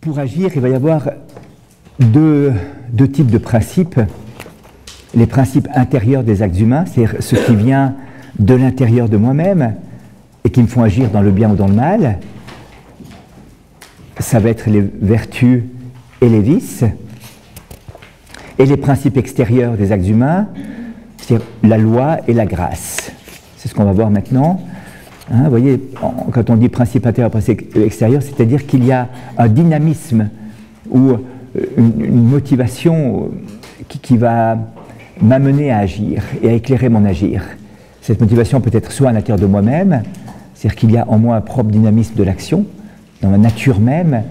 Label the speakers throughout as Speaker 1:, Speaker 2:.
Speaker 1: Pour agir, il va y avoir deux types de principes. Les principes intérieurs des actes humains, c'est-à-dire ce qui vient de l'intérieur de moi-même et qui me font agir dans le bien ou dans le mal. Ça va être les vertus et les vices. Et les principes extérieurs des actes humains, c'est-à-dire la loi et la grâce. C'est ce qu'on va voir maintenant. Hein, vous voyez, quand on dit principe intérieur, principe extérieur, c'est-à-dire qu'il y a un dynamisme ou une motivation qui va m'amener à agir et à éclairer mon agir. Cette motivation peut être soit à l'intérieur de moi-même, c'est-à-dire qu'il y a en moi un propre dynamisme de l'action, dans ma nature même,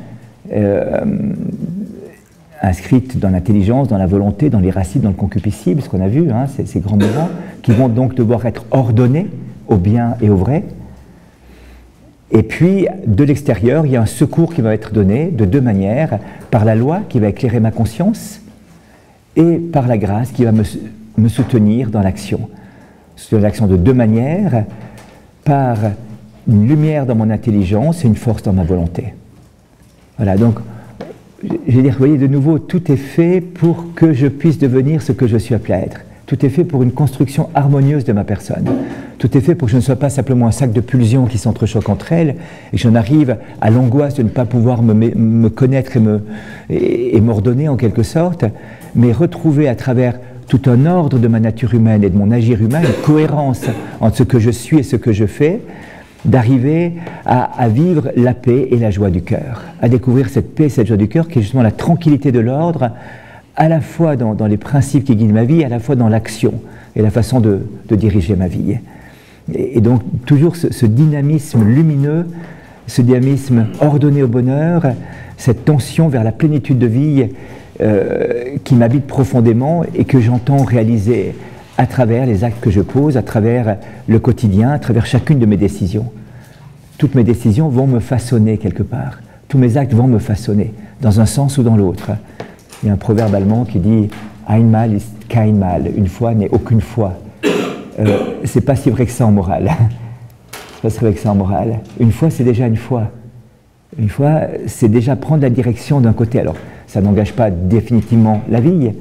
Speaker 1: inscrite dans l'intelligence, dans la volonté, dans l'irascible, dans le concupiscible, ce qu'on a vu, hein, ces grands mouvements, qui vont donc devoir être ordonnés au bien et au vrai. Et puis, de l'extérieur, il y a un secours qui va être donné de deux manières, par la loi qui va éclairer ma conscience, et par la grâce qui va me soutenir dans l'action. Sur l'action de deux manières, par une lumière dans mon intelligence et une force dans ma volonté. Voilà, donc, je vais dire, vous voyez, de nouveau, tout est fait pour que je puisse devenir ce que je suis appelé à être. Tout est fait pour une construction harmonieuse de ma personne. Tout est fait pour que je ne sois pas simplement un sac de pulsions qui s'entrechoquent entre elles et que j'en arrive à l'angoisse de ne pas pouvoir me connaître et m'ordonner en quelque sorte, mais retrouver à travers tout un ordre de ma nature humaine et de mon agir humain, une cohérence entre ce que je suis et ce que je fais, d'arriver à vivre la paix et la joie du cœur, à découvrir cette paix et cette joie du cœur qui est justement la tranquillité de l'ordre, à la fois dans les principes qui guident ma vie, à la fois dans l'action et la façon de diriger ma vie. Et donc toujours ce dynamisme lumineux, ce dynamisme ordonné au bonheur, cette tension vers la plénitude de vie qui m'habite profondément et que j'entends réaliser à travers les actes que je pose, à travers le quotidien, à travers chacune de mes décisions. Toutes mes décisions vont me façonner quelque part. Tous mes actes vont me façonner, dans un sens ou dans l'autre. Il y a un proverbe allemand qui dit « Einmal ist kein Mal », une fois n'est aucune fois. C'est pas si vrai que ça en morale. C'est pas si vrai que ça en morale. Une fois, c'est déjà une fois. Une fois, c'est déjà prendre la direction d'un côté. Alors, ça n'engage pas définitivement la vie,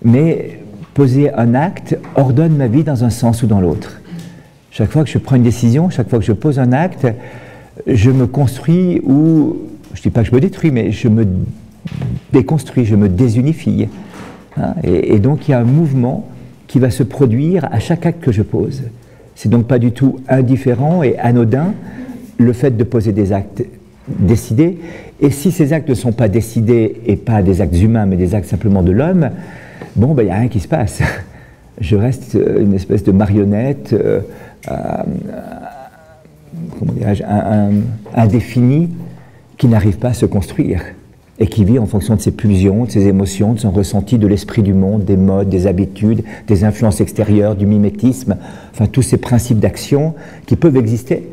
Speaker 1: mais poser un acte ordonne ma vie dans un sens ou dans l'autre. Chaque fois que je prends une décision, chaque fois que je pose un acte, je me construis ou, je ne dis pas que je me détruis, mais je me déconstruis, je me désunifie. Hein, et donc il y a un mouvement qui va se produire à chaque acte que je pose. C'est donc pas du tout indifférent et anodin le fait de poser des actes décidés. Et si ces actes ne sont pas décidés et pas des actes humains, mais des actes simplement de l'homme, bon, ben, il n'y a rien qui se passe. Je reste une espèce de marionnette comment dirais-je, indéfinie qui n'arrive pas à se construire et qui vit en fonction de ses pulsions, de ses émotions, de son ressenti, de l'esprit du monde, des modes, des habitudes, des influences extérieures, du mimétisme, enfin tous ces principes d'action qui peuvent exister.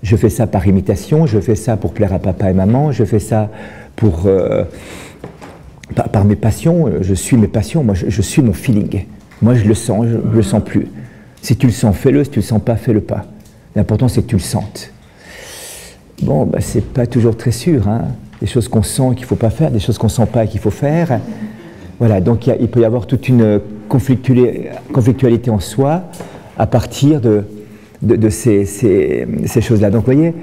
Speaker 1: Je fais ça par imitation, je fais ça pour plaire à papa et maman, je fais ça pour... par mes passions, je suis mes passions, moi je suis mon feeling. Moi je le sens, je ne le sens plus. Si tu le sens, fais-le, si tu ne le sens pas, fais-le pas. L'important c'est que tu le sentes. Bon, ben, c'est pas toujours très sûr, hein. Des choses qu'on sent qu'il ne faut pas faire, des choses qu'on ne sent pas qu'il faut faire. Voilà, donc il peut y avoir toute une conflictualité en soi à partir de ces choses-là. Donc vous voyez,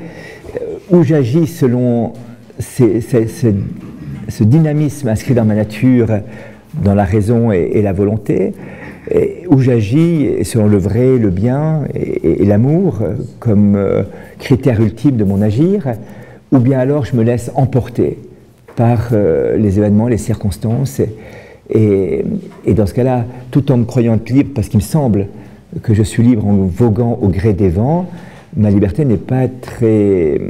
Speaker 1: où j'agis selon ce dynamisme inscrit dans ma nature, dans la raison et la volonté, et où j'agis selon le vrai, le bien et l'amour comme critère ultime de mon agir, ou bien alors je me laisse emporter par les événements, les circonstances, et dans ce cas-là, tout en me croyant être libre, parce qu'il me semble que je suis libre en voguant au gré des vents, ma liberté n'est pas très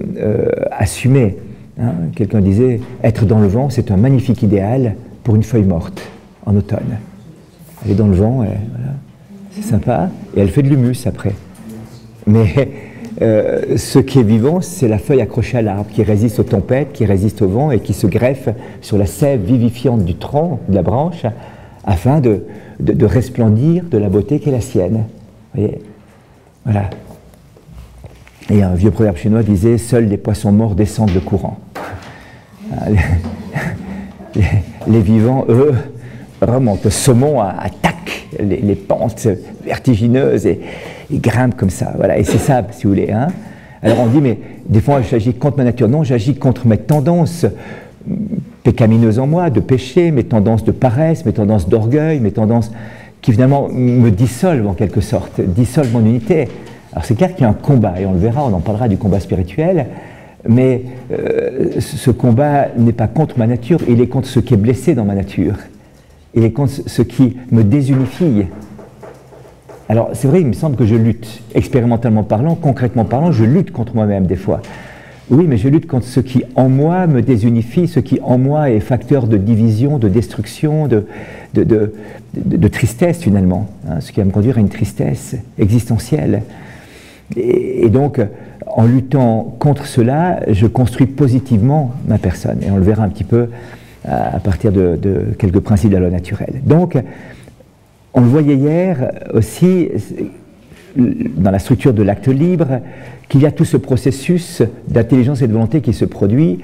Speaker 1: assumée. Hein, quelqu'un disait, être dans le vent, c'est un magnifique idéal pour une feuille morte en automne. Elle est dans le vent, voilà. C'est sympa, et elle fait de l'humus après. Mais ce qui est vivant, c'est la feuille accrochée à l'arbre, qui résiste aux tempêtes, qui résiste au vent, et qui se greffe sur la sève vivifiante du tronc, de la branche, afin de resplendir de la beauté qui est la sienne. Vous voyez ? Voilà. Et un vieux proverbe chinois disait « Seuls les poissons morts descendent le courant ». Les vivants, eux, remontent au saumon, attaquent les pentes vertigineuses et grimpent comme ça. Voilà. Et c'est ça, si vous voulez. Hein. Alors on dit, mais des fois j'agis contre ma nature. Non, j'agis contre mes tendances pécamineuses en moi, de péché, mes tendances de paresse, mes tendances d'orgueil, mes tendances qui finalement me dissolvent en quelque sorte, dissolvent mon unité. Alors c'est clair qu'il y a un combat, et on le verra, on en parlera du combat spirituel, mais ce combat n'est pas contre ma nature, il est contre ce qui est blessé dans ma nature. Il est contre ce qui me désunifie. Alors c'est vrai, il me semble que je lutte, expérimentalement parlant, concrètement parlant, je lutte contre moi-même des fois. Oui, mais je lutte contre ce qui en moi me désunifie, ce qui en moi est facteur de division, de destruction, de tristesse finalement, hein, ce qui va me conduire à une tristesse existentielle. Et donc, en luttant contre cela, je construis positivement ma personne. Et on le verra un petit peu à partir de quelques principes de la loi naturelle. Donc, on le voyait hier aussi, dans la structure de l'acte libre, qu'il y a tout ce processus d'intelligence et de volonté qui se produit,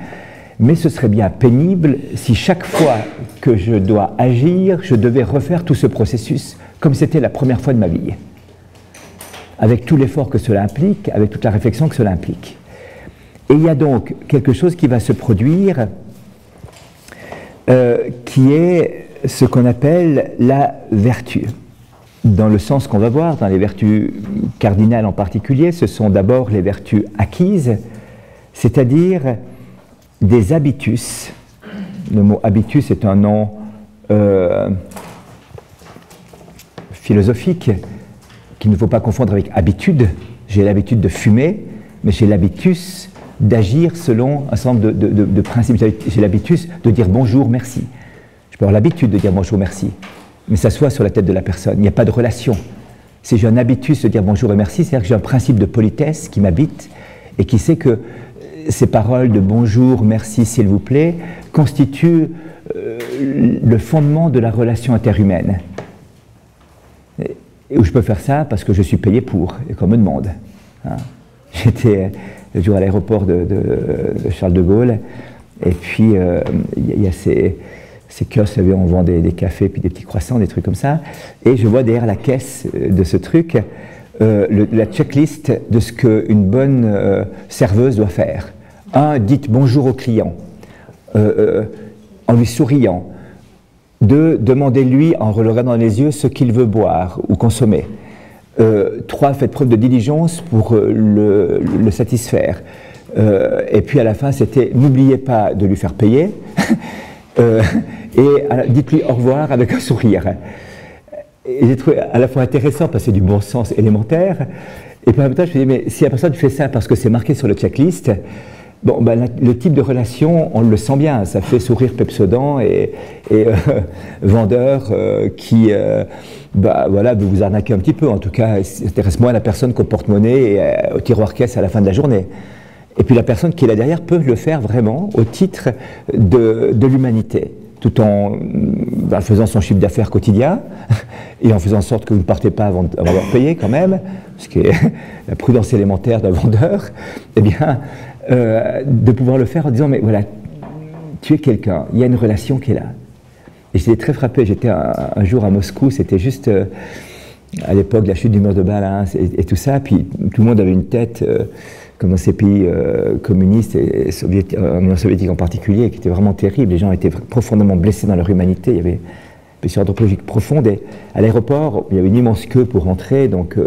Speaker 1: mais ce serait bien pénible si chaque fois que je dois agir, je devais refaire tout ce processus comme c'était la première fois de ma vie, avec tout l'effort que cela implique, avec toute la réflexion que cela implique. Et il y a donc quelque chose qui va se produire qui est ce qu'on appelle la vertu. Dans le sens qu'on va voir, dans les vertus cardinales en particulier, ce sont d'abord les vertus acquises, c'est-à-dire des habitus. Le mot habitus est un nom philosophique qu'il ne faut pas confondre avec habitude. J'ai l'habitude de fumer, mais j'ai l'habitus d'agir selon un certain nombre de principes. J'ai l'habitus de dire bonjour, merci. Je peux avoir l'habitude de dire bonjour, merci, mais ça soit sur la tête de la personne. Il n'y a pas de relation. Si j'ai un habitus de dire bonjour et merci, c'est-à-dire que j'ai un principe de politesse qui m'habite et qui sait que ces paroles de bonjour, merci, s'il vous plaît, constituent le fondement de la relation interhumaine. Et où je peux faire ça parce que je suis payé pour, et qu'on me demande. Hein. J'étais le jour à l'aéroport de Charles de Gaulle, et puis il y a ces kiosques, où on vend des cafés, puis des petits croissants, des trucs comme ça, et je vois derrière la caisse de ce truc la checklist de ce qu'une bonne serveuse doit faire. 1, dites bonjour au client, en lui souriant. 2, demandez-lui en le regardant dans les yeux ce qu'il veut boire ou consommer. 3, faites preuve de diligence pour le satisfaire. Et puis à la fin, c'était n'oubliez pas de lui faire payer et dites-lui au revoir avec un sourire. Et j'ai trouvé à la fois intéressant parce que c'est du bon sens élémentaire, et puis en même temps je me dis mais si la personne fait ça parce que c'est marqué sur le checklist, bon, ben, le type de relation, on le sent bien, ça fait sourire Pepsodent et vendeur qui bah, voilà, veut vous arnaquer un petit peu. En tout cas, il s'intéresse moins à la personne qu'au porte-monnaie et au tiroir caisse à la fin de la journée. Et puis la personne qui est là derrière peut le faire vraiment au titre de l'humanité, tout en faisant son chiffre d'affaires quotidien et en faisant en sorte que vous ne partez pas avant d'avoir payé quand même, ce qui est la prudence élémentaire d'un vendeur, eh bien, de pouvoir le faire en disant mais voilà, tu es quelqu'un, il y a une relation qui est là. Et j'étais très frappé, j'étais un jour à Moscou, c'était juste à l'époque de la chute du mur de Berlin et tout ça, puis tout le monde avait une tête comme dans ces pays communistes et en Union soviétique en particulier, qui était vraiment terrible. Les gens étaient profondément blessés dans leur humanité, il y avait une blessure anthropologique profonde, et à l'aéroport, il y avait une immense queue pour rentrer, donc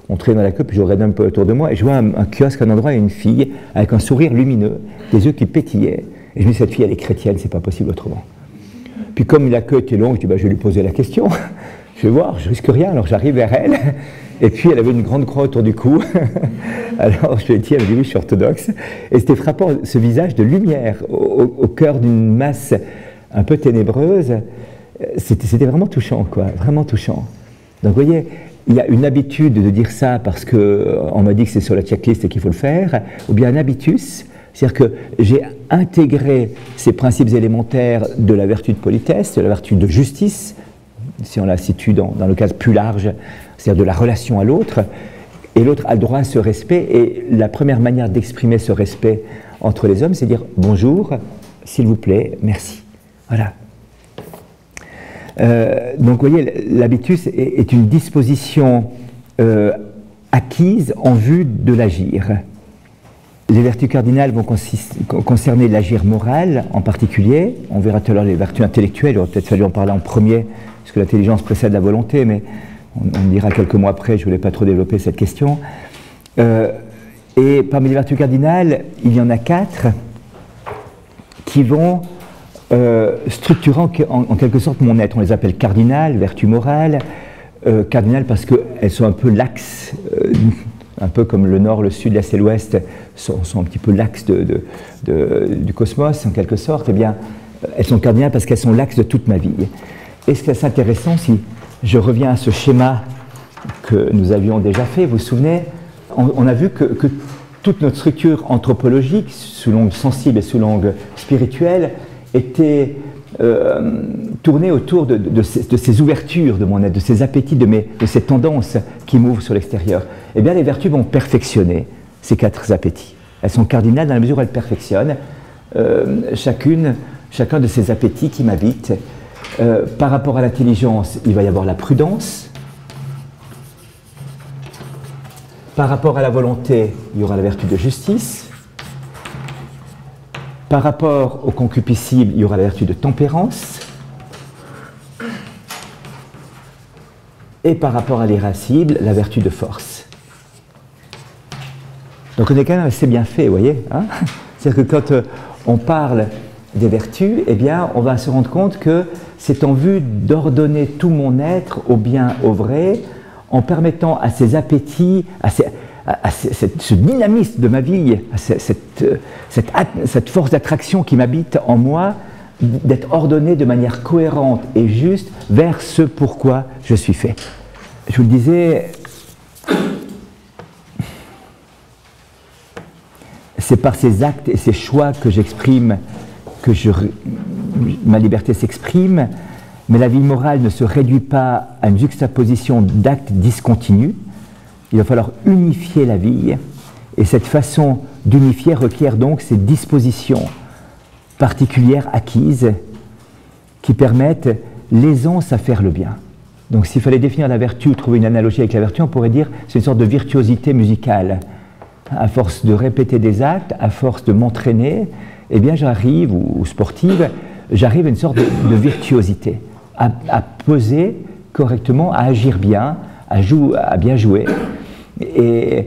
Speaker 1: on traînait dans la queue, puis je regardais un peu autour de moi, et je vois un kiosque, un endroit, et une fille, avec un sourire lumineux, des yeux qui pétillaient, et je me dis, cette fille, elle est chrétienne, c'est pas possible autrement. Puis comme la queue était longue, je dis, bah, je vais lui poser la question, je vais voir, je risque rien, alors j'arrive vers elle, et puis elle avait une grande croix autour du cou, alors je lui ai dit, elle me dit, oui, je suis orthodoxe, et c'était frappant, ce visage de lumière, au cœur d'une masse un peu ténébreuse, c'était vraiment touchant, quoi, vraiment touchant. Donc vous voyez, il y a une habitude de dire ça parce qu'on m'a dit que c'est sur la checklist et qu'il faut le faire, ou bien un habitus, c'est-à-dire que j'ai intégré ces principes élémentaires de la vertu de politesse, de la vertu de justice, si on la situe dans le cadre plus large, c'est-à-dire de la relation à l'autre, et l'autre a le droit à ce respect, et la première manière d'exprimer ce respect entre les hommes, c'est dire bonjour, s'il vous plaît, merci. Voilà. Donc, vous voyez, l'habitus est une disposition acquise en vue de l'agir. Les vertus cardinales vont concerner l'agir moral en particulier. On verra tout à l'heure les vertus intellectuelles. Il aurait peut-être fallu en parler en premier, parce que l'intelligence précède la volonté, mais on dira quelques mois après, je ne voulais pas trop développer cette question. Et parmi les vertus cardinales, il y en a 4 qui vont structurer en quelque sorte mon être. On les appelle cardinales, vertus morales. Cardinales parce qu'elles sont un peu l'axe, un peu comme le nord, le sud, l'est et l'ouest sont un petit peu l'axe du cosmos en quelque sorte. Eh bien, elles sont cardinales parce qu'elles sont l'axe de toute ma vie. Et ce qui est intéressant, si je reviens à ce schéma que nous avions déjà fait, vous vous souvenez, on a vu que toute notre structure anthropologique, sous l'angle sensible et sous l'angle spirituel, était tournée autour de ces ouvertures de mon être, de ces appétits, de ces tendances qui m'ouvrent sur l'extérieur. Eh bien, les vertus vont perfectionner ces 4 appétits. Elles sont cardinales dans la mesure où elles perfectionnent chacun de ces appétits qui m'habitent. Par rapport à l'intelligence, il va y avoir la prudence. Par rapport à la volonté, il y aura la vertu de justice. Par rapport au concupiscible, il y aura la vertu de tempérance. Et par rapport à l'irascible, la vertu de force. Donc on est quand même assez bien fait, vous voyez, hein. C'est-à-dire que quand on parle des vertus, eh bien, on va se rendre compte que c'est en vue d'ordonner tout mon être au bien, au vrai, en permettant à ces appétits, à ce dynamisme de ma vie, à cette force d'attraction qui m'habite en moi, d'être ordonné de manière cohérente et juste vers ce pourquoi je suis fait. Je vous le disais, c'est par ces actes et ces choix que j'exprime, ma liberté s'exprime, mais la vie morale ne se réduit pas à une juxtaposition d'actes discontinus. Il va falloir unifier la vie, et cette façon d'unifier requiert donc ces dispositions particulières acquises qui permettent l'aisance à faire le bien. Donc s'il fallait définir la vertu ou trouver une analogie avec la vertu, on pourrait dire que c'est une sorte de virtuosité musicale. À force de répéter des actes, à force de m'entraîner, eh bien j'arrive, ou sportive, j'arrive à une sorte de virtuosité, à peser correctement, à agir bien, à bien jouer. Et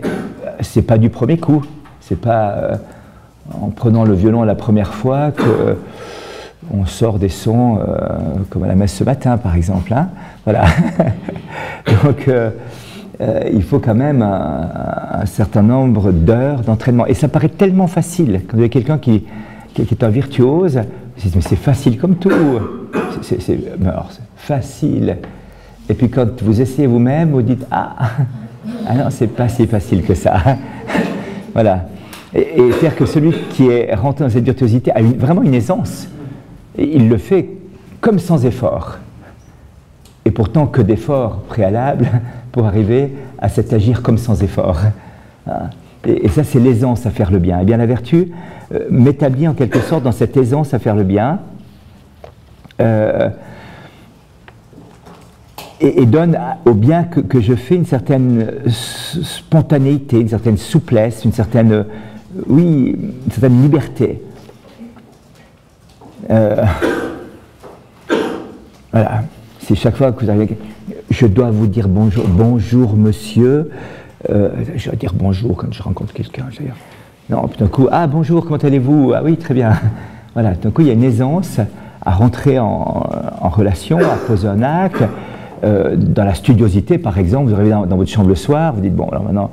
Speaker 1: c'est pas du premier coup, c'est pas en prenant le violon la première fois qu'on sort des sons comme à la messe ce matin par exemple, hein, voilà. Donc il faut quand même un certain nombre d'heures d'entraînement, et ça paraît tellement facile quand vous avez quelqu'un qui est un virtuose, mais c'est facile comme tout, c'est facile, et puis quand vous essayez vous-même, vous dites ah non, c'est pas si facile que ça. Voilà. Et c'est-à-dire que celui qui est rentré dans cette virtuosité a vraiment une aisance. Et il le fait comme sans effort. Et pourtant, que d'efforts préalables pour arriver à cet agir comme sans effort. Et ça, c'est l'aisance à faire le bien. Et bien, la vertu m'établit en quelque sorte dans cette aisance à faire le bien. Et donne au bien que je fais une certaine spontanéité, une certaine souplesse, une certaine liberté. Voilà. Si chaque fois que vous arrivez, je dois vous dire bonjour, bonjour monsieur, je dois dire bonjour quand je rencontre quelqu'un. Non, tout d'un coup, ah bonjour, comment allez-vous? Ah oui, très bien. Voilà, tout d'un coup, il y a une aisance à rentrer en relation, à poser un acte. Dans la studiosité, par exemple, vous arrivez dans votre chambre le soir, vous dites, bon, alors maintenant,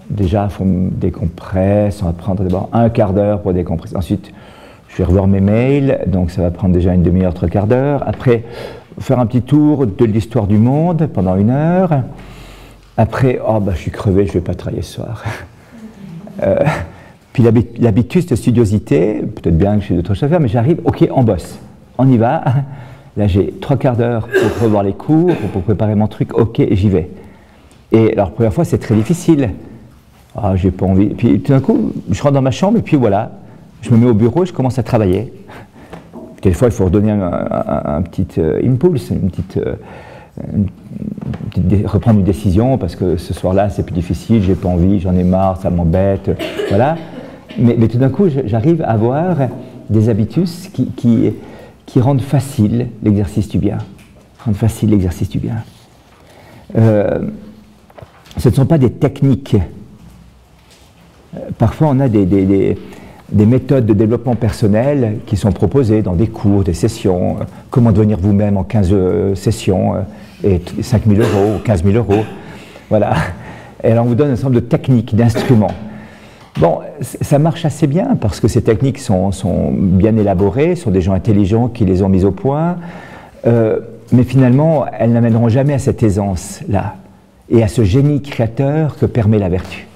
Speaker 1: déjà, il faut me décompresser, on va prendre d'abord un quart d'heure pour décompresser. Ensuite, je vais revoir mes mails, donc ça va prendre déjà une demi-heure, 3/4 d'heure. Après, faire un petit tour de l'histoire du monde pendant 1 heure. Après, je suis crevé, je ne vais pas travailler ce soir. Puis l'habitus de studiosité, peut-être bien que j'ai d'autres choses à faire, mais j'arrive, ok, on bosse, on y va. Là, j'ai 3/4 d'heure pour revoir les cours, pour préparer mon truc, ok, j'y vais. Et alors, la première fois, c'est très difficile. J'ai pas envie. Puis tout d'un coup, je rentre dans ma chambre, et puis voilà, je me mets au bureau et je commence à travailler. Quelquefois, il faut redonner un petit impulse, reprendre une décision parce que ce soir-là, c'est plus difficile, j'ai pas envie, j'en ai marre, ça m'embête, voilà. Mais tout d'un coup, j'arrive à avoir des habitus qui rendent facile l'exercice du bien. Rendent facile l'exercice du bien. Ce ne sont pas des techniques. Parfois, on a des méthodes de développement personnel qui sont proposées dans des cours, des sessions. Comment devenir vous-même en 15 sessions et 5 000 euros, 15 000 euros. Voilà. Et alors, on vous donne un ensemble de techniques, d'instruments. Bon, ça marche assez bien parce que ces techniques sont bien élaborées, sont des gens intelligents qui les ont mises au point. Mais finalement, elles n'amèneront jamais à cette aisance-là et à ce génie créateur que permet la vertu.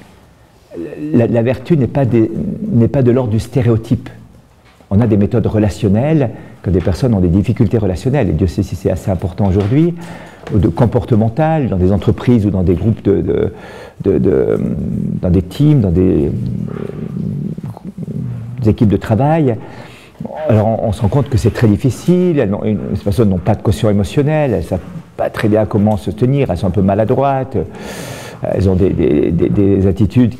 Speaker 1: La vertu n'est pas de l'ordre du stéréotype. On a des méthodes relationnelles, quand des personnes ont des difficultés relationnelles, et Dieu sait si c'est assez important aujourd'hui, de comportementales, dans des entreprises ou dans des groupes, dans des teams, dans des équipes de travail. Alors on se rend compte que c'est très difficile, ces personnes n'ont pas de quotient émotionnel, elles ne savent pas très bien comment se tenir, elles sont un peu maladroites. Elles ont des attitudes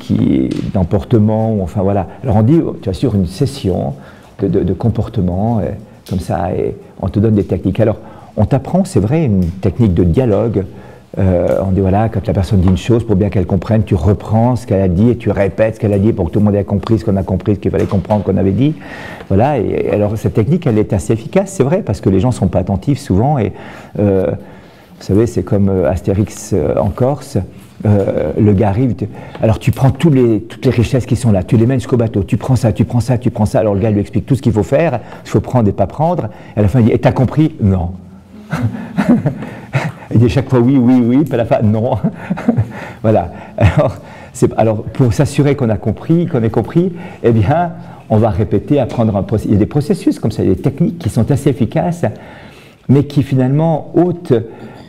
Speaker 1: d'emportement, enfin voilà. Alors on dit, tu as sur une session de comportement, comme ça, et on te donne des techniques. Alors on t'apprend, c'est vrai, une technique de dialogue. On dit voilà, quand la personne dit une chose, pour bien qu'elle comprenne, tu reprends ce qu'elle a dit et tu répètes ce qu'elle a dit pour que tout le monde ait compris ce qu'on a compris, ce qu'il fallait comprendre qu'on avait dit. Voilà, et alors cette technique, elle est assez efficace, c'est vrai, parce que les gens ne sont pas attentifs souvent, et vous savez, c'est comme Astérix en Corse. Le gars arrive, alors tu prends toutes les richesses qui sont là, tu les mènes jusqu'au bateau, tu prends ça, tu prends ça, tu prends ça, alors le gars lui explique tout ce qu'il faut faire, il faut prendre et pas prendre, et à la fin il dit, et t'as compris? Non. Il dit chaque fois oui, oui, oui, puis à la fin non. Voilà. Alors pour s'assurer qu'on a compris, eh bien on va répéter, apprendre un processus. Il y a des processus comme ça, il y a des techniques qui sont assez efficaces, mais qui finalement ôtent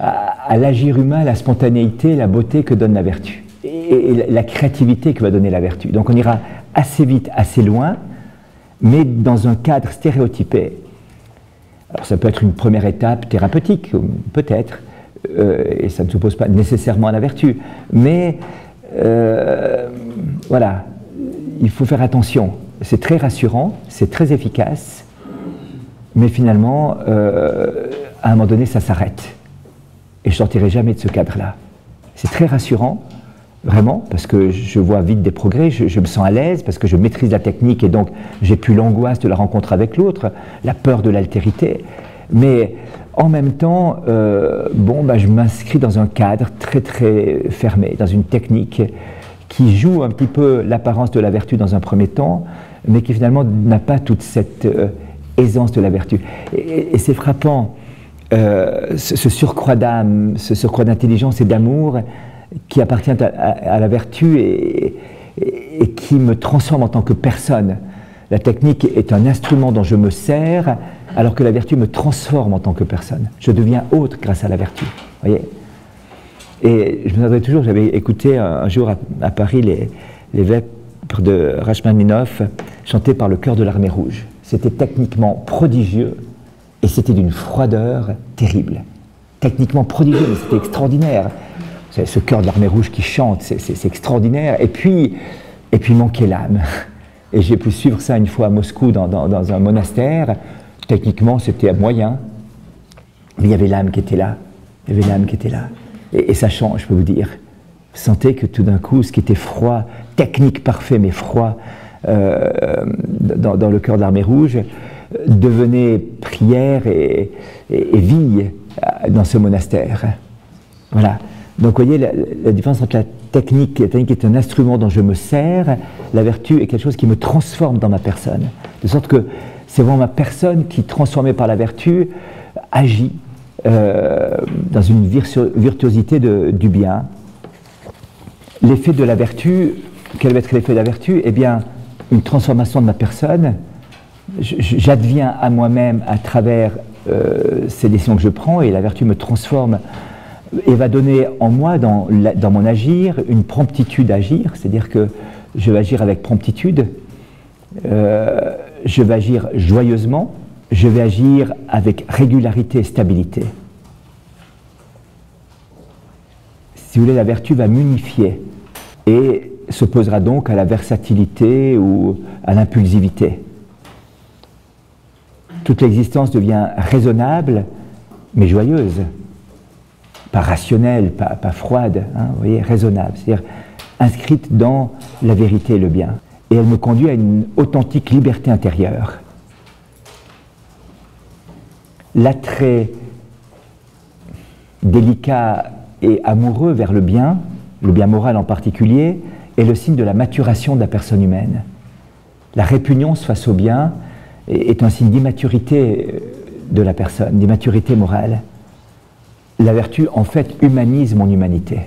Speaker 1: à l'agir humain la spontanéité, la beauté que donne la vertu, et la créativité que va donner la vertu. Donc on ira assez vite, assez loin, mais dans un cadre stéréotypé. Alors ça peut être une première étape thérapeutique, peut-être, et ça ne s'oppose pas nécessairement à la vertu, mais voilà, il faut faire attention. C'est très rassurant, c'est très efficace, mais finalement, à un moment donné, ça s'arrête. Et je ne sortirai jamais de ce cadre-là. C'est très rassurant, vraiment, parce que je vois vite des progrès, je me sens à l'aise, parce que je maîtrise la technique, et donc j'ai plus l'angoisse de la rencontre avec l'autre, la peur de l'altérité. Mais en même temps, je m'inscris dans un cadre très très fermé, dans une technique qui joue un petit peu l'apparence de la vertu dans un premier temps, mais qui finalement n'a pas toute cette aisance de la vertu. Et c'est frappant. Ce surcroît d'âme, ce surcroît d'intelligence et d'amour qui appartient à la vertu et qui me transforme en tant que personne. La technique est un instrument dont je me sers, alors que la vertu me transforme en tant que personne. Je deviens autre grâce à la vertu. Voyez. Et je me souviens toujours, j'avais écouté un jour à Paris les vêpres de Rachmaninoff chantés par le chœur de l'Armée Rouge. C'était techniquement prodigieux. Et c'était d'une froideur terrible. Techniquement prodigieux, mais c'était extraordinaire. C'est ce chœur de l'Armée Rouge qui chante, c'est extraordinaire. Et puis manquait l'âme. Et j'ai pu suivre ça une fois à Moscou dans un monastère. Techniquement, c'était moyen. Mais il y avait l'âme qui était là. Il y avait l'âme qui était là. Et ça change, je peux vous dire. Vous sentez que tout d'un coup, ce qui était froid, technique parfait, mais froid, dans le chœur de l'Armée Rouge, devenait prière et vie dans ce monastère. Voilà. Donc vous voyez la différence entre la technique est un instrument dont je me sers, la vertu est quelque chose qui me transforme dans ma personne. De sorte que c'est vraiment ma personne qui, transformée par la vertu, agit dans une virtuosité du bien. L'effet de la vertu, quel va être l'effet de la vertu? Eh bien, une transformation de ma personne. J'adviens à moi-même à travers ces décisions que je prends, et la vertu me transforme et va donner en moi, dans mon agir, une promptitude à agir, c'est-à-dire que je vais agir avec promptitude, je vais agir joyeusement, je vais agir avec régularité et stabilité. Si vous voulez, la vertu va m'unifier et s'opposera donc à la versatilité ou à l'impulsivité. Toute l'existence devient raisonnable, mais joyeuse. Pas rationnelle, pas froide, hein, vous voyez, raisonnable, c'est-à-dire inscrite dans la vérité et le bien. Et elle me conduit à une authentique liberté intérieure. L'attrait délicat et amoureux vers le bien moral en particulier, est le signe de la maturation de la personne humaine. La répugnance face au bien est un signe d'immaturité de la personne, d'immaturité morale. La vertu, en fait, humanise mon humanité.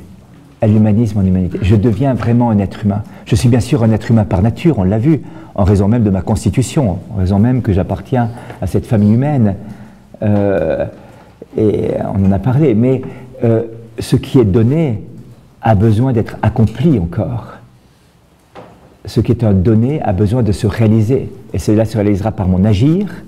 Speaker 1: Elle humanise mon humanité. Je deviens vraiment un être humain. Je suis bien sûr un être humain par nature, on l'a vu, en raison même de ma constitution, en raison même que j'appartiens à cette famille humaine. Et on en a parlé, mais ce qui est donné a besoin d'être accompli encore. Ce qui est un donné a besoin de se réaliser. Et cela se réalisera par mon agir,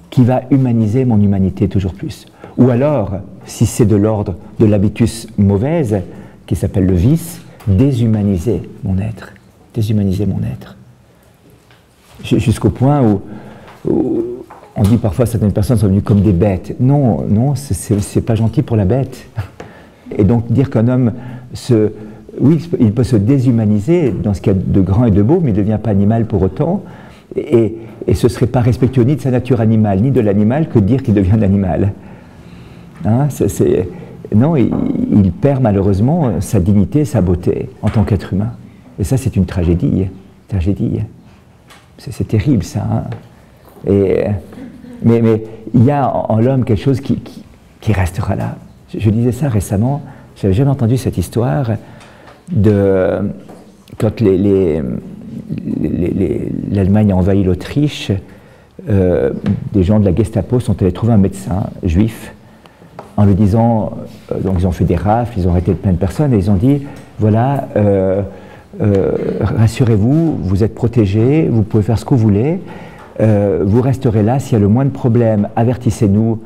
Speaker 1: qui va humaniser mon humanité toujours plus. Ou alors, si c'est de l'ordre de l'habitus mauvaise, qui s'appelle le vice, déshumaniser mon être. Déshumaniser mon être. Jusqu'au point où on dit parfois certaines personnes sont venues comme des bêtes. Non, non, c'est pas gentil pour la bête. Et donc dire qu'un homme oui, il peut se déshumaniser dans ce qu'il y a de grand et de beau, mais il ne devient pas animal pour autant. Et ce ne serait pas respectueux ni de sa nature animale, ni de l'animal, que de dire qu'il devient un animal. Hein, non, il perd malheureusement sa dignité, sa beauté en tant qu'être humain. Et ça, c'est une tragédie. Tragédie. C'est terrible, ça. Hein. Mais il y a en l'homme quelque chose qui restera là. Je disais ça récemment, je n'avais jamais entendu cette histoire de quand l'Allemagne a envahi l'Autriche, des gens de la Gestapo sont allés trouver un médecin juif en lui disant, donc ils ont fait des rafles, ils ont arrêté plein de personnes et ils ont dit, voilà, rassurez-vous, vous êtes protégés, vous pouvez faire ce que vous voulez, vous resterez là, s'il y a le moindre problème, avertissez-nous,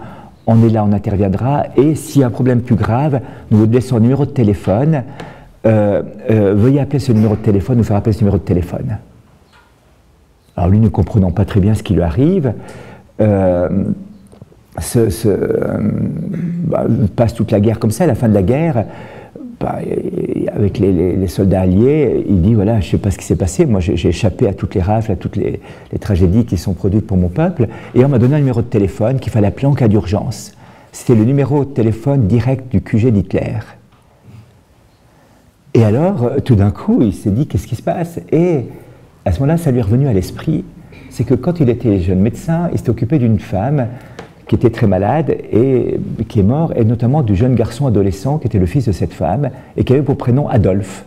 Speaker 1: on est là, on interviendra, et s'il y a un problème plus grave, nous vous laissons un numéro de téléphone, veuillez appeler ce numéro de téléphone, nous faire appeler ce numéro de téléphone. Alors lui, ne comprenant pas très bien ce qui lui arrive, passe toute la guerre comme ça, à la fin de la guerre, avec les soldats alliés, il dit, voilà, je ne sais pas ce qui s'est passé, moi j'ai échappé à toutes les rafles, à toutes les tragédies qui sont produites pour mon peuple, et on m'a donné un numéro de téléphone qu'il fallait appeler en cas d'urgence. C'était le numéro de téléphone direct du QG d'Hitler. Et alors, tout d'un coup, il s'est dit, qu'est-ce qui se passe? Et à ce moment-là, ça lui est revenu à l'esprit, c'est que quand il était jeune médecin, il s'était occupé d'une femme qui était très malade et qui est morte, et notamment du jeune garçon adolescent qui était le fils de cette femme et qui avait pour prénom Adolphe.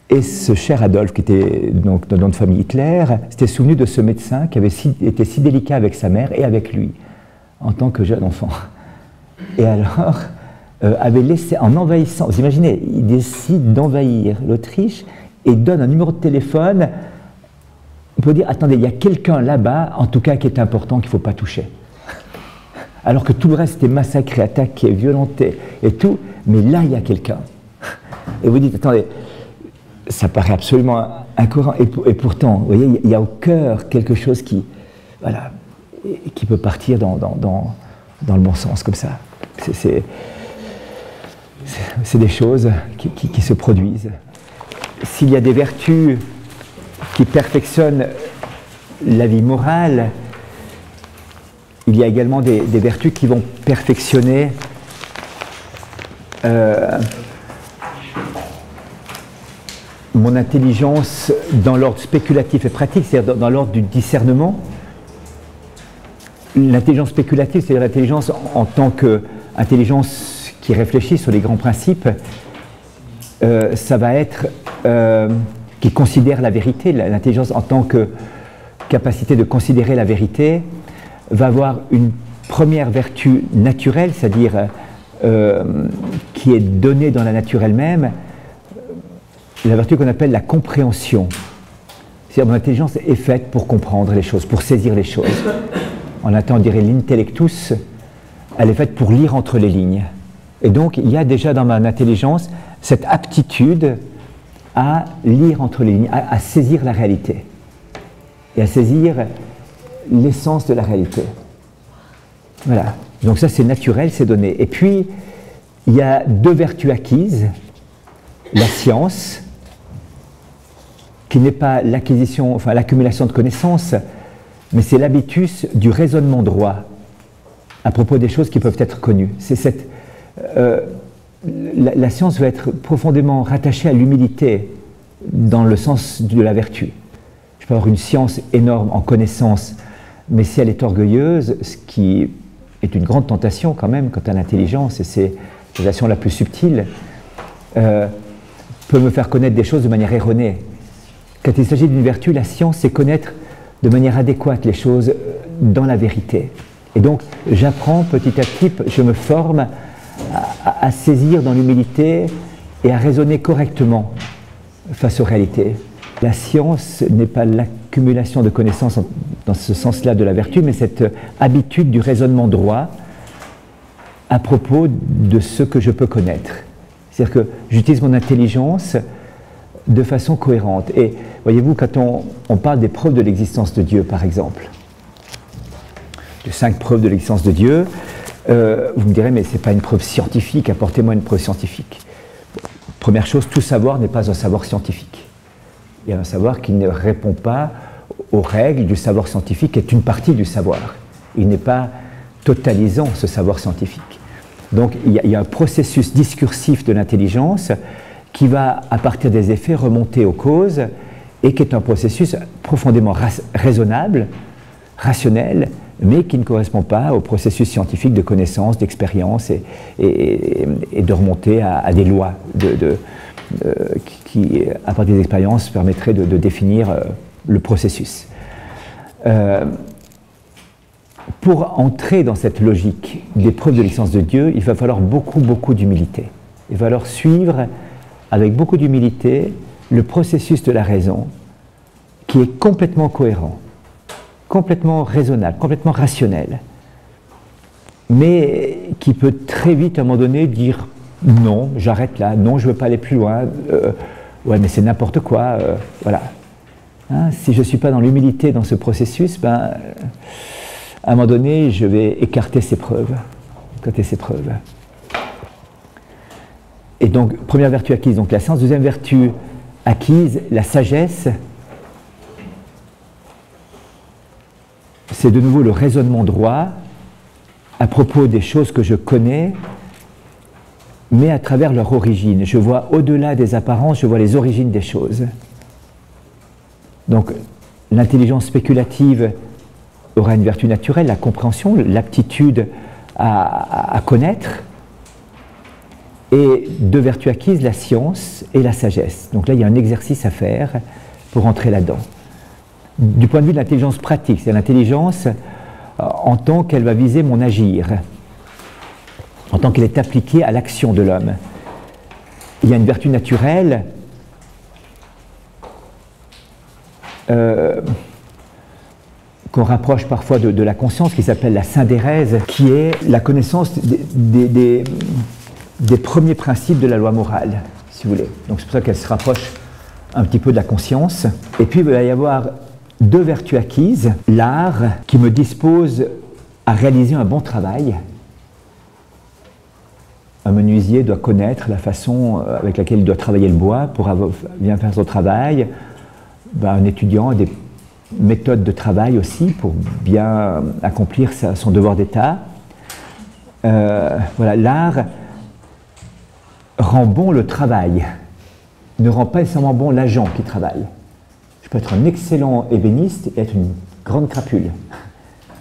Speaker 1: Et ce cher Adolphe, qui était donc dans notre famille Hitler, s'était souvenu de ce médecin qui avait été si délicat avec sa mère et avec lui, en tant que jeune enfant. Et alors, avait laissé, en envahissant, vous imaginez, il décide d'envahir l'Autriche et donne un numéro de téléphone. On peut dire, attendez, il y a quelqu'un là-bas, en tout cas qui est important, qu'il ne faut pas toucher. Alors que tout le reste était massacré, attaqué, violenté et tout, mais là, il y a quelqu'un. Et vous dites, attendez, ça paraît absolument incohérent, et pourtant, vous voyez, il y a au cœur quelque chose qui, voilà, qui peut partir dans le bon sens, comme ça. C'est des choses qui se produisent. S'il y a des vertus qui perfectionnent la vie morale, il y a également des vertus qui vont perfectionner mon intelligence dans l'ordre spéculatif et pratique, c'est-à-dire dans l'ordre du discernement. L'intelligence spéculative, c'est-à-dire l'intelligence en tant qu'intelligence qui réfléchit sur les grands principes, ça va être qui considère la vérité. L'intelligence en tant que capacité de considérer la vérité va avoir une première vertu naturelle, c'est-à-dire qui est donnée dans la nature elle-même, la vertu qu'on appelle la compréhension. C'est-à-dire mon intelligence est faite pour comprendre les choses, pour saisir les choses. En latin, on dirait l'intellectus, elle est faite pour lire entre les lignes. Et donc, il y a déjà dans mon intelligence cette aptitude à lire entre les lignes, à saisir la réalité et à saisir l'essence de la réalité. Voilà. Donc ça, c'est naturel, c'est donné. Et puis, il y a deux vertus acquises. La science, qui n'est pas l'acquisition, enfin l'accumulation de connaissances, mais c'est l'habitus du raisonnement droit à propos des choses qui peuvent être connues. C'est cette, la science va être profondément rattachée à l'humilité dans le sens de la vertu. Je peux avoir une science énorme en connaissance, mais si elle est orgueilleuse, ce qui est une grande tentation quand même quant à l'intelligence, et c'est la tentation la plus subtile, peut me faire connaître des choses de manière erronée. Quand il s'agit d'une vertu, la science, c'est connaître de manière adéquate les choses dans la vérité. Et donc, j'apprends petit à petit, je me forme à saisir dans l'humilité et à raisonner correctement face aux réalités. La science n'est pas l'accumulation de connaissances dans ce sens-là de la vertu, mais cette habitude du raisonnement droit à propos de ce que je peux connaître. C'est-à-dire que j'utilise mon intelligence de façon cohérente. Et voyez-vous, quand on parle des preuves de l'existence de Dieu, par exemple, de 5 preuves de l'existence de Dieu, vous me direz, mais ce n'est pas une preuve scientifique, apportez-moi une preuve scientifique. Première chose, tout savoir n'est pas un savoir scientifique. Il y a un savoir qui ne répond pas aux règles du savoir scientifique, qui est une partie du savoir. Il n'est pas totalisant, ce savoir scientifique. Donc il y a un processus discursif de l'intelligence qui va, à partir des effets, remonter aux causes, et qui est un processus profondément raisonnable, rationnel, mais qui ne correspond pas au processus scientifique de connaissance, d'expérience, et de remonter à des lois qui, à partir des expériences, permettraient de définir le processus. Pour entrer dans cette logique des preuves de l'existence de Dieu, il va falloir beaucoup d'humilité. Il va falloir suivre avec beaucoup d'humilité le processus de la raison, qui est complètement cohérent, complètement raisonnable, complètement rationnel, mais qui peut très vite, à un moment donné, dire non, j'arrête là, non, je ne veux pas aller plus loin, ouais, mais c'est n'importe quoi, voilà. Hein, si je ne suis pas dans l'humilité dans ce processus, ben, à un moment donné, je vais écarter ces preuves. Et donc, première vertu acquise, donc la science. Deuxième vertu acquise, la sagesse. C'est de nouveau le raisonnement droit à propos des choses que je connais, mais à travers leur origine. Je vois au-delà des apparences, je vois les origines des choses. Donc, l'intelligence spéculative aura une vertu naturelle, la compréhension, l'aptitude à connaître, et deux vertus acquises, la science et la sagesse. Donc là, il y a un exercice à faire pour entrer là-dedans. Du point de vue de l'intelligence pratique, c'est l'intelligence en tant qu'elle va viser mon agir, en tant qu'elle est appliquée à l'action de l'homme. Il y a une vertu naturelle qu'on rapproche parfois de la conscience, qui s'appelle la syndérèse, qui est la connaissance des premiers principes de la loi morale, si vous voulez. Donc c'est pour ça qu'elle se rapproche un petit peu de la conscience. Et puis il va y avoir deux vertus acquises, l'art qui me dispose à réaliser un bon travail. Un menuisier doit connaître la façon avec laquelle il doit travailler le bois pour bien faire son travail. Un étudiant a des méthodes de travail aussi pour bien accomplir son devoir d'état. Voilà, l'art rend bon le travail, ne rend pas nécessairement bon l'agent qui travaille. Je peux être un excellent ébéniste et être une grande crapule.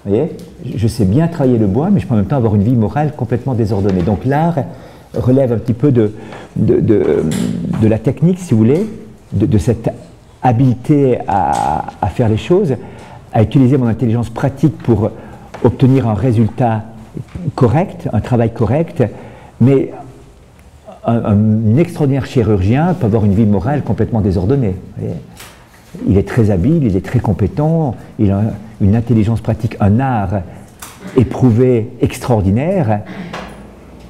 Speaker 1: Vous voyez, je sais bien travailler le bois, mais je peux en même temps avoir une vie morale complètement désordonnée. Donc l'art relève un petit peu de la technique, si vous voulez, de cette habileté à faire les choses, à utiliser mon intelligence pratique pour obtenir un résultat correct, un travail correct, mais un extraordinaire chirurgien peut avoir une vie morale complètement désordonnée. Vous voyez. il est très habile, il est très compétent, il a une intelligence pratique, un art éprouvé extraordinaire,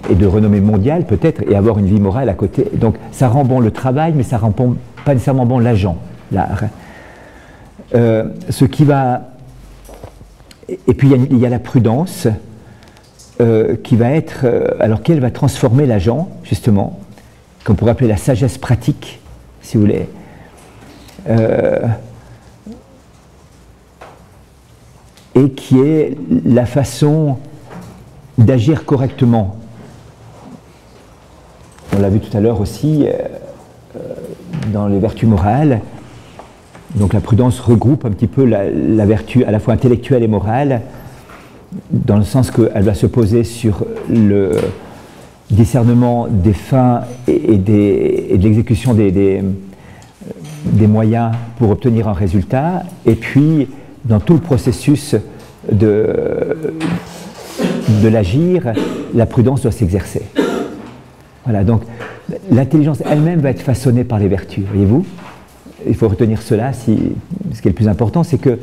Speaker 1: et de renommée mondiale peut-être, et avoir une vie morale à côté. Donc ça rend bon le travail, mais ça rend pas nécessairement bon l'agent, l'art. Ce qui va... Et puis il y a la prudence, qui va être... alors qu'elle va transformer l'agent, justement, qu'on pourrait appeler la sagesse pratique, si vous voulez. Et qui est la façon d'agir correctement. On l'a vu tout à l'heure aussi dans les vertus morales. Donc la prudence regroupe un petit peu la vertu à la fois intellectuelle et morale, dans le sens qu'elle va se poser sur le discernement des fins et de l'exécution des moyens pour obtenir un résultat, et puis dans tout le processus de l'agir, la prudence doit s'exercer. Voilà, donc l'intelligence elle-même va être façonnée par les vertus, voyez-vous. Il faut retenir cela, ce qui est le plus important, c'est que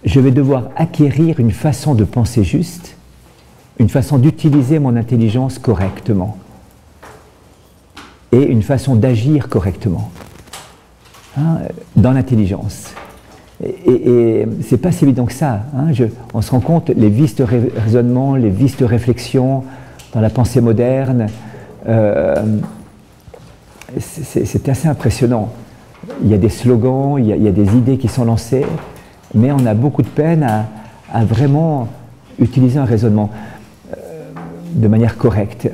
Speaker 1: je vais devoir acquérir une façon de penser juste, une façon d'utiliser mon intelligence correctement, et une façon d'agir correctement, hein, dans l'intelligence. Et c'est pas si évident que ça. Hein, on se rend compte, les vices de raisonnement, les vices de réflexion dans la pensée moderne, c'est assez impressionnant. Il y a des slogans, il y a des idées qui sont lancées, mais on a beaucoup de peine à vraiment utiliser un raisonnement de manière correcte.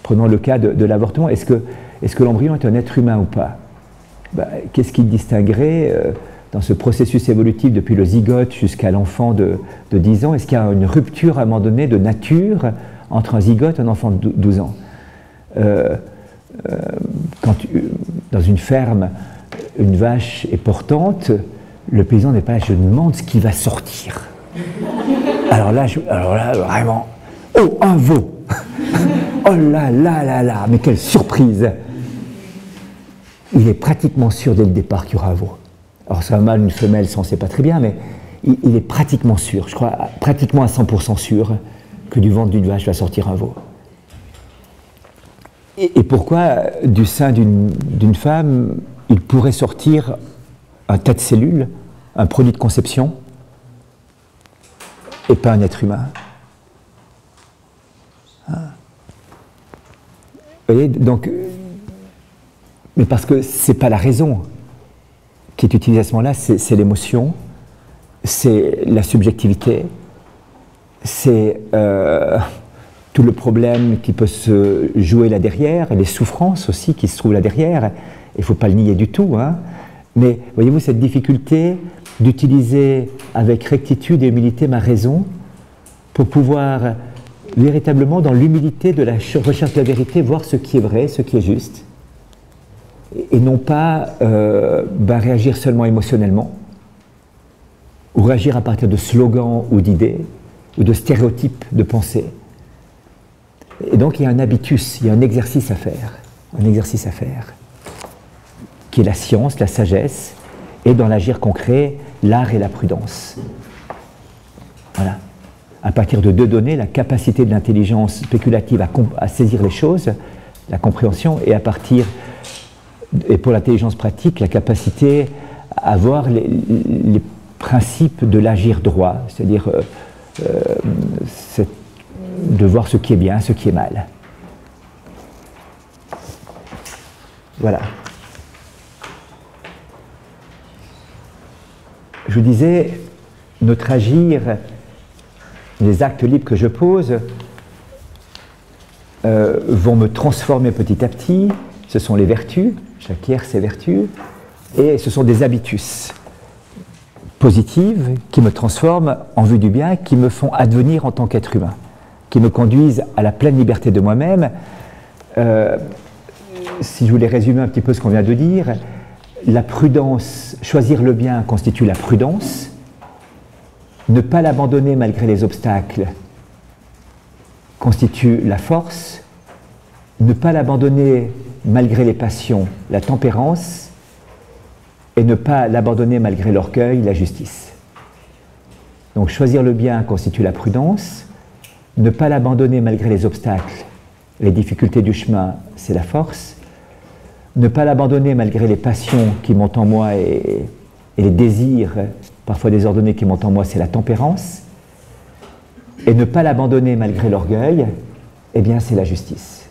Speaker 1: Prenons le cas de l'avortement. Est-ce que l'embryon est un être humain ou pas? Qu'est-ce qui distinguerait dans ce processus évolutif depuis le zygote jusqu'à l'enfant de 10 ans? Est-ce qu'il y a une rupture à un moment donné de nature entre un zygote et un enfant de 12 ans? Quand dans une ferme, une vache est portante, le paysan n'est pas là, je demande ce qui va sortir. Alors là, vraiment, oh, un veau. Oh là là là là, mais quelle surprise. Il est pratiquement sûr dès le départ qu'il y aura un veau. Alors c'est un mâle, une femelle, ça on ne sait pas très bien, mais il est pratiquement sûr, je crois pratiquement à 100% sûr que du ventre d'une vache va sortir un veau. Et pourquoi du sein d'une femme, il pourrait sortir un tas de cellules, un produit de conception, et pas un être humain? Vous voyez, donc, mais parce que ce n'est pas la raison qui est utilisée à ce moment-là, c'est l'émotion, c'est la subjectivité, c'est tout le problème qui peut se jouer là derrière, et les souffrances aussi qui se trouvent là derrière. Il ne faut pas le nier du tout, hein. Mais voyez-vous cette difficulté d'utiliser avec rectitude et humilité ma raison pour pouvoir véritablement, dans l'humilité de la recherche de la vérité, voir ce qui est vrai, ce qui est juste, et non pas réagir seulement émotionnellement, ou réagir à partir de slogans ou d'idées, ou de stéréotypes de pensée. Et donc il y a un habitus, il y a un exercice à faire, qui est la science, la sagesse, et dans l'agir concret, l'art et la prudence. Voilà. À partir de deux données, la capacité de l'intelligence spéculative à saisir les choses, la compréhension, et et pour l'intelligence pratique, la capacité à voir les principes de l'agir droit, c'est-à-dire de voir ce qui est bien, ce qui est mal. Voilà. Je vous disais, notre agir, les actes libres que je pose, vont me transformer petit à petit. Ce sont les vertus, j'acquiers ces vertus, et ce sont des habitus positives qui me transforment en vue du bien, qui me font advenir en tant qu'être humain, qui me conduisent à la pleine liberté de moi-même. Si je voulais résumer un petit peu ce qu'on vient de dire, la prudence, choisir le bien constitue la prudence, ne pas l'abandonner malgré les obstacles constitue la force, ne pas l'abandonner malgré les passions, la tempérance, et ne pas l'abandonner malgré l'orgueil, la justice. Donc choisir le bien constitue la prudence, ne pas l'abandonner malgré les obstacles, les difficultés du chemin, c'est la force, ne pas l'abandonner malgré les passions qui montent en moi et les désirs parfois désordonnés qui montent en moi, c'est la tempérance, et ne pas l'abandonner malgré l'orgueil, eh bien c'est la justice.